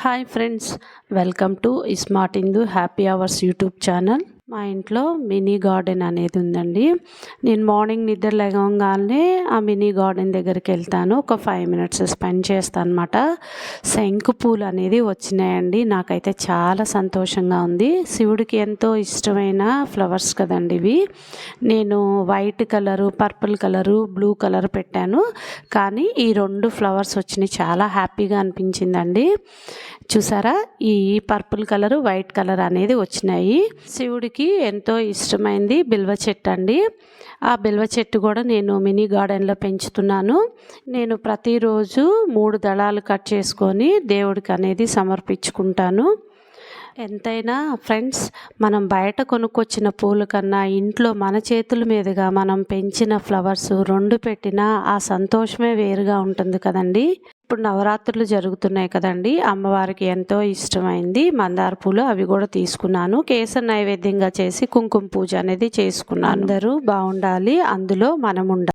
Hi friends, welcome to smart Indu happy hours YouTube channel. మా ఇంట్లో mini garden అనేది ఉందండి. నేను మార్నింగ్ నిద్ర లేవగానే ఆ మినీ గార్డెన్ దగ్గరికి వెళ్తాను. ఒక 5 మినిట్స్ స్పెండ్ చేస్తాను అనమాట. శంకు పూలు అనేది వచ్చినాయండి. నాకైతే చాలా సంతోషంగా ఉంది. శివుడికి ఎంతో ఇష్టమైన ఫ్లవర్స్ కదండి ఇవి. నేను white colour, purple colour, blue colour పెట్టాను. కానీ ఈ 2 ఫ్లవర్స్ వచ్చినాయి. చాలా హ్యాపీగా అనిపించిందండి. చూసారా, ఈ పర్పుల్ కలరు, వైట్ కలర్ అనేది వచ్చినాయి. శివుడికి ఎంతో ఇష్టమైంది బిల్వ చెట్టు అండి. ఆ బిల్వ చెట్టు కూడా నేను మినీ గార్డెన్లో పెంచుతున్నాను. నేను ప్రతిరోజు 3 దళాలు కట్ చేసుకొని దేవుడికి అనేది సమర్పించుకుంటాను. ఎంతైనా ఫ్రెండ్స్, మనం బయట కొనుక్కొచ్చిన పూల కన్నా ఇంట్లో మన చేతుల మీదుగా మనం పెంచిన ఫ్లవర్స్ 2 పెట్టినా ఆ సంతోషమే వేరుగా ఉంటుంది కదండి. ఇప్పుడు నవరాత్రులు జరుగుతున్నాయి కదండి. అమ్మవారికి ఎంతో ఇష్టమైంది మందార పూలు, అవి కూడా తీసుకున్నాను. కేసరి నైవేద్యంగా చేసి కుంకుమ పూజ అనేది చేసుకున్నాను. అందరూ బాగుండాలి, అందులో మనం ఉండాలి.